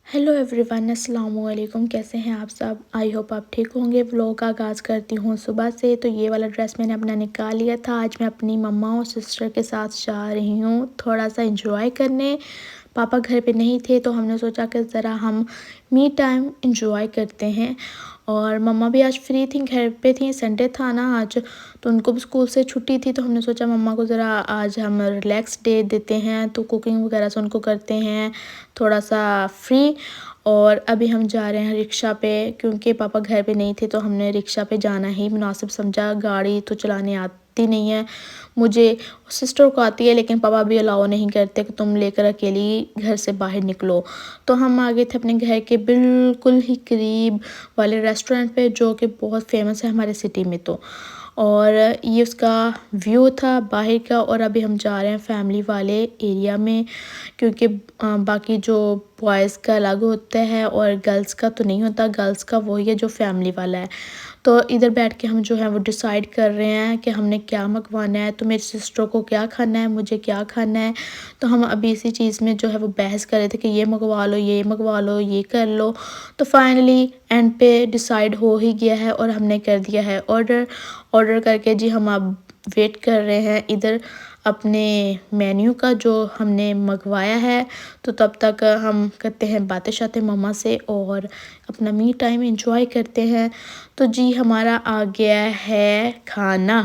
Hello everyone, अस्सलाम वालेकुम। कैसे हैं आप सब? आई होप आप ठीक होंगे। व्लॉग का आगाज़ करती हूँ सुबह से। तो ये वाला ड्रेस मैंने अपना निकाल लिया था। आज मैं अपनी मम्मा और सिस्टर के साथ जा रही हूँ थोड़ा सा एंजॉय करने। पापा घर पे नहीं थे तो हमने सोचा कि ज़रा हम मी टाइम एंजॉय करते हैं। और मम्मा भी आज फ्री थी, घर पे थी, संडे था ना आज, तो उनको भी स्कूल से छुट्टी थी। तो हमने सोचा मम्मा को ज़रा आज हम रिलैक्स डे देते हैं, तो कुकिंग वगैरह से उनको करते हैं थोड़ा सा फ्री। और अभी हम जा रहे हैं रिक्शा पे, क्योंकि पापा घर पे नहीं थे तो हमने रिक्शा पे जाना ही मुनासिब समझा। गाड़ी तो चलाने आती नहीं है मुझे, सिस्टर को आती है, लेकिन पापा भी अलाउ नहीं करते कि तुम लेकर अकेली घर से बाहर निकलो। तो हम आ गए थे अपने घर के बिल्कुल ही करीब वाले रेस्टोरेंट पे, जो कि बहुत फेमस है हमारे सिटी में। तो और ये उसका व्यू था बाहर का। और अभी हम जा रहे हैं फैमिली वाले एरिया में, क्योंकि बाकी जो बॉयज़ का अलग होता है और गर्ल्स का तो नहीं होता। गर्ल्स का वही है जो फैमिली वाला है। तो इधर बैठ के हम जो है वो डिसाइड कर रहे हैं कि हमने क्या मंगवाना है। तो मेरी सिस्टर को क्या खाना है, मुझे क्या खाना है। तो हम अभी इसी चीज़ में जो है वो बहस कर रहे थे कि ये मंगवा लो, ये मंगवा लो, ये कर लो। तो फाइनली एंड पे डिसाइड हो ही गया है और हमने कर दिया है ऑर्डर। ऑर्डर करके जी हम अब वेट कर रहे हैं इधर अपने मेन्यू का जो हमने मंगवाया है। तो तब तक हम करते हैं बातें शातें मम्मा से और अपना मी टाइम एंजॉय करते हैं। तो जी हमारा आ गया है खाना।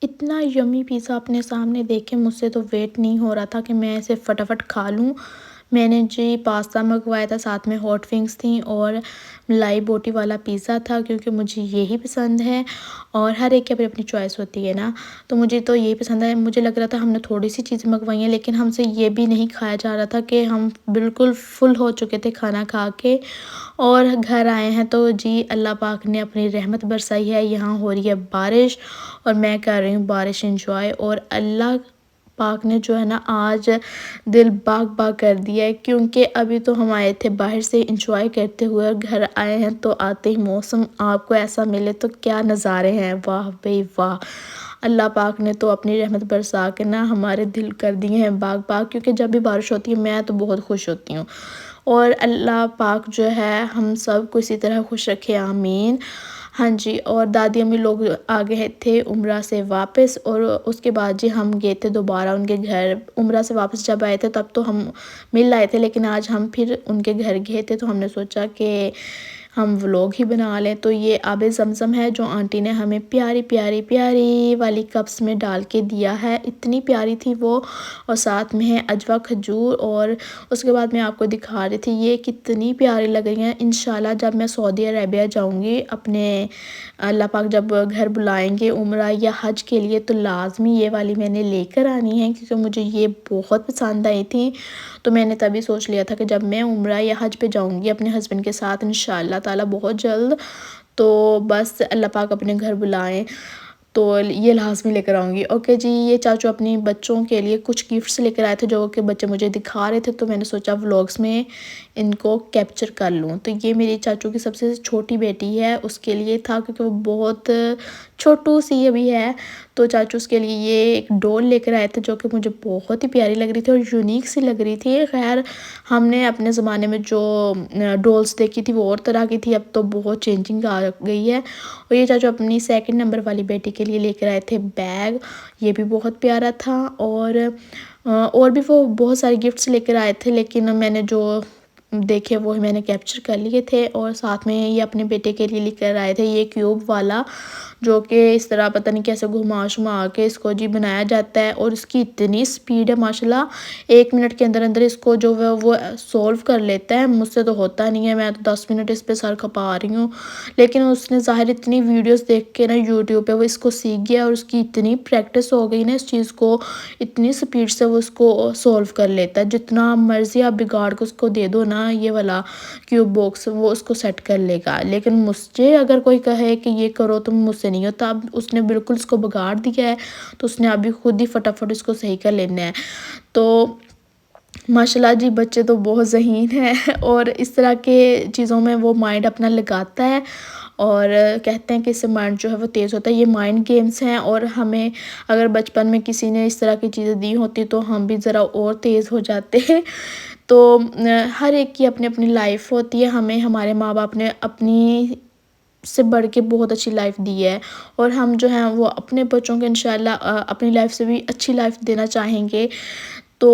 इतना यम्मी पिज़्ज़ा अपने सामने देखे मुझसे तो वेट नहीं हो रहा था कि मैं इसे फटाफट खा लूँ। मैंने जी पास्ता मंगवाया था, साथ में हॉट विंग्स थी और मलाई बोटी वाला पिज़्ज़ा था, क्योंकि मुझे यही पसंद है। और हर एक की अपनी अपनी चॉइस होती है ना, तो मुझे तो यही पसंद है। मुझे लग रहा था हमने थोड़ी सी चीज़ें मंगवाई हैं, लेकिन हमसे ये भी नहीं खाया जा रहा था कि हम बिल्कुल फुल हो चुके थे खाना खा के। और घर आए हैं तो जी अल्लाह पाक ने अपनी रहमत बरसाई है। यहाँ हो रही है बारिश और मैं कर रही हूँ बारिश एंजॉय। और अल्लाह पाक ने जो है ना आज दिल बाग बाग कर दिया है, क्योंकि अभी तो हम आए थे बाहर से एंजॉय करते हुए और घर आए हैं तो आते ही मौसम आपको ऐसा मिले तो क्या नज़ारे हैं। वाह भाई वाह, अल्लाह पाक ने तो अपनी रहमत बरसा के ना हमारे दिल कर दिए हैं बाग बाग। क्योंकि जब भी बारिश होती है मैं तो बहुत खुश होती हूँ। और अल्लाह पाक जो है हम सब को इसी तरह खुश रखे, आमीन। हाँ जी। और दादी अम्मी लोग आ गए थे उम्रा से वापस, और उसके बाद जी हम गए थे दोबारा उनके घर। उम्रा से वापस जब आए थे तब तो हम मिल आए थे, लेकिन आज हम फिर उनके घर गए थे। तो हमने सोचा कि हम व्लॉग ही बना लें। तो ये आबे ज़मज़म है जो आंटी ने हमें प्यारी प्यारी प्यारी वाली कप्स में डाल के दिया है, इतनी प्यारी थी वो। और साथ में है अजवा खजूर। और उसके बाद मैं आपको दिखा रही थी ये कितनी प्यारी लग रही हैं। इंशाल्लाह जब मैं सऊदी अरेबिया जाऊंगी अपने, अल्लाह पाक जब घर बुलाएंगे उम्रा या हज के लिए, तो लाजमी ये वाली मैंने लेकर आनी है, क्योंकि मुझे ये बहुत पसंद आई थी। तो मैंने तभी सोच लिया था कि जब मैं उम्रा या हज पे जाऊंगी अपने हस्बैंड के साथ इंशाल्लाह ताला बहुत जल्द, तो बस अल्लाह पाक अपने घर बुलाएं तो ये लाज़मी लेकर आऊँगी। ओके जी, ये चाचू अपने बच्चों के लिए कुछ गिफ्ट्स लेकर आए थे जो कि बच्चे मुझे दिखा रहे थे, तो मैंने सोचा व्लॉग्स में इनको कैप्चर कर लूँ। तो ये मेरी चाचू की सबसे छोटी बेटी है, उसके लिए था, क्योंकि वो बहुत छोटू सी अभी है। तो चाचू उसके लिए ये एक डॉल लेकर आए थे जो कि मुझे बहुत ही प्यारी लग रही थी और यूनिक सी लग रही थी। खैर हमने अपने ज़माने में जो डॉल्स देखी थी वो और तरह की थी, अब तो बहुत चेंजिंग आ गई है। और ये चाचू अपनी सेकंड नंबर वाली बेटी के लिए लेकर आए थे बैग, ये भी बहुत प्यारा था। और भी वो बहुत सारे गिफ्ट्स लेकर आए थे, लेकिन मैंने जो देखे वो ही मैंने कैप्चर कर लिए थे। और साथ में ये अपने बेटे के लिए लेकर आए थे ये क्यूब वाला, जो कि इस तरह पता नहीं कैसे घुमा शुमा के इसको जी बनाया जाता है। और इसकी इतनी स्पीड है माशाल्लाह, 1 मिनट के अंदर अंदर इसको जो है वो सॉल्व कर लेता है। मुझसे तो होता नहीं है, मैं तो 10 मिनट इस पे सर खपा रही हूँ। लेकिन उसने ज़ाहिर इतनी वीडियोस देख के ना यूट्यूब पे वो इसको सीख गया, और उसकी इतनी प्रैक्टिस हो गई ना इस चीज़ को, इतनी स्पीड से वो उसको सॉल्व कर लेता है। जितना मर्ज़ी आप बिगाड़ के उसको दे दो ना, ना ये वाला क्यूब बॉक्स, वो उसको सेट कर लेगा। लेकिन मुझे अगर कोई कहे कि ये करो तो मुझसे नहीं होता। अब उसने बिल्कुल इसको बिगाड़ दिया है, तो उसने अभी खुद ही फटाफट इसको सही कर लेना है। तो माशाल्लाह जी, बच्चे तो बहुत ज़हीन हैं और इस तरह के चीज़ों में वो माइंड अपना लगाता है और कहते हैं कि इससे माइंड जो है वो तेज़ होता है। ये माइंड गेम्स हैं और हमें अगर बचपन में किसी ने इस तरह की चीज़ें दी होती तो हम भी ज़रा और तेज़ हो जाते हैं। तो हर एक की अपनी अपनी लाइफ होती है। हमें हमारे माँ बाप ने अपनी से बढ़ के बहुत अच्छी लाइफ दी है और हम जो हैं वो अपने बच्चों को इंशाल्लाह अपनी लाइफ से भी अच्छी लाइफ देना चाहेंगे। तो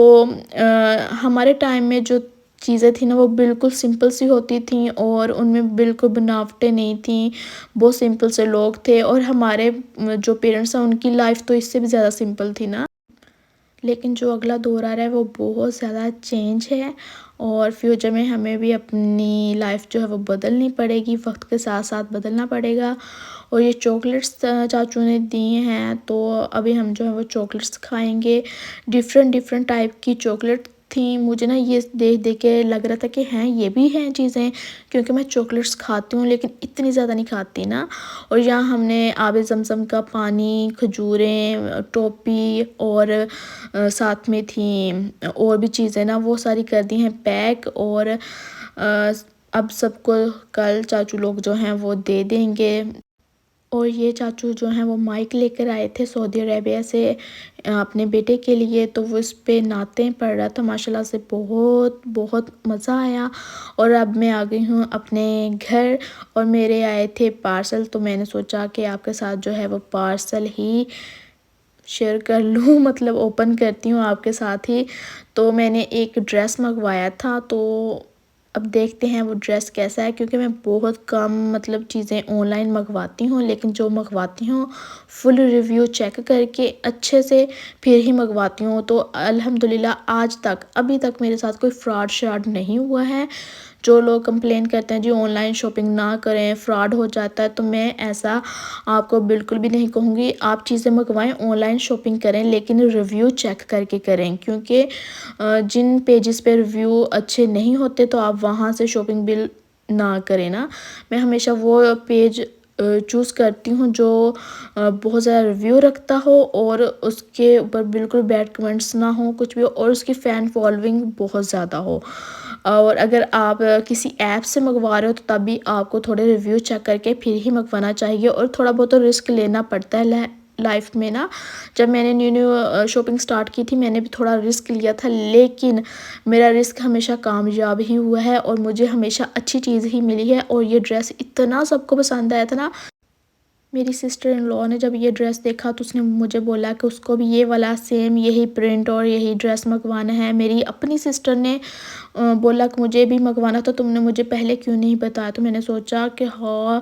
हमारे टाइम में जो चीज़ें थी ना वो बिल्कुल सिंपल सी होती थी और उनमें बिल्कुल बनावटें नहीं थी। बहुत सिंपल से लोग थे और हमारे जो पेरेंट्स हैं उनकी लाइफ तो इससे भी ज़्यादा सिंपल थी ना। लेकिन जो अगला दौर आ रहा है वो बहुत ज़्यादा चेंज है और फ्यूचर में हमें भी अपनी लाइफ जो है वो बदलनी पड़ेगी, वक्त के साथ साथ बदलना पड़ेगा। और ये चॉकलेट्स चाचू ने दिए हैं तो अभी हम जो है वो चॉकलेट्स खाएंगे। डिफरेंट डिफरेंट टाइप की चॉकलेट थी। मुझे ना ये देख देख के लग रहा था कि हैं ये भी हैं चीज़ें, क्योंकि मैं चॉकलेट्स खाती हूँ लेकिन इतनी ज़्यादा नहीं खाती ना। और यहाँ हमने आबे ज़मज़म का पानी, खजूरें, टॉफ़ी और साथ में थी और भी चीज़ें ना वो सारी कर दी हैं पैक। और अब सबको कल चाचू लोग जो हैं वो दे देंगे। और ये चाचू जो हैं वो माइक लेकर आए थे सऊदी अरेबिया से अपने बेटे के लिए, तो वो इस पे नातें पढ़ रहा था। माशाल्लाह से बहुत बहुत मज़ा आया। और अब मैं आ गई हूँ अपने घर और मेरे आए थे पार्सल, तो मैंने सोचा कि आपके साथ जो है वो पार्सल ही शेयर कर लूँ मतलब ओपन करती हूँ आपके साथ ही। तो मैंने एक ड्रेस मंगवाया था, तो अब देखते हैं वो ड्रेस कैसा है, क्योंकि मैं बहुत कम मतलब चीज़ें ऑनलाइन मंगवाती हूँ, लेकिन जो मंगवाती हूँ फुल रिव्यू चेक करके अच्छे से फिर ही मंगवाती हूँ। तो अल्हम्दुलिल्लाह आज तक अभी तक मेरे साथ कोई फ्रॉड श्राड नहीं हुआ है। जो लोग कंप्लेन करते हैं जी ऑनलाइन शॉपिंग ना करें, फ्रॉड हो जाता है, तो मैं ऐसा आपको बिल्कुल भी नहीं कहूँगी। आप चीज़ें मंगवाएं, ऑनलाइन शॉपिंग करें, लेकिन रिव्यू चेक करके करें, क्योंकि जिन पेजेस पे रिव्यू अच्छे नहीं होते तो आप वहाँ से शॉपिंग बिल ना करें ना। मैं हमेशा वो पेज चूज़ करती हूँ जो बहुत ज़्यादा रिव्यू रखता हो और उसके ऊपर बिल्कुल बैड कमेंट्स ना हो कुछ भी हो, और उसकी फ़ैन फॉलोइंग बहुत ज़्यादा हो। और अगर आप किसी ऐप से मंगवा रहे हो तो तब भी आपको थोड़े रिव्यू चेक करके फिर ही मंगवाना चाहिए। और थोड़ा बहुत तो रिस्क लेना पड़ता है लाइफ में ना। जब मैंने न्यू न्यू शॉपिंग स्टार्ट की थी मैंने भी थोड़ा रिस्क लिया था, लेकिन मेरा रिस्क हमेशा कामयाब ही हुआ है और मुझे हमेशा अच्छी चीज़ ही मिली है। और ये ड्रेस इतना सबको पसंद आया था ना। मेरी सिस्टर इन लॉ ने जब ये ड्रेस देखा तो उसने मुझे बोला कि उसको भी ये वाला सेम यही प्रिंट और यही ड्रेस मंगवाना है। मेरी अपनी सिस्टर ने बोला कि मुझे भी मंगवाना था, तुमने मुझे पहले क्यों नहीं बताया। तो मैंने सोचा कि हाँ,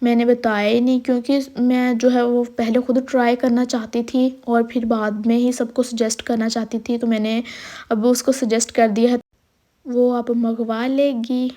मैंने बताया ही नहीं, क्योंकि मैं जो है वो पहले खुद ट्राई करना चाहती थी और फिर बाद में ही सबको सजेस्ट करना चाहती थी। तो मैंने अब उसको सजेस्ट कर दिया है, वो अब मंगवा लेगी।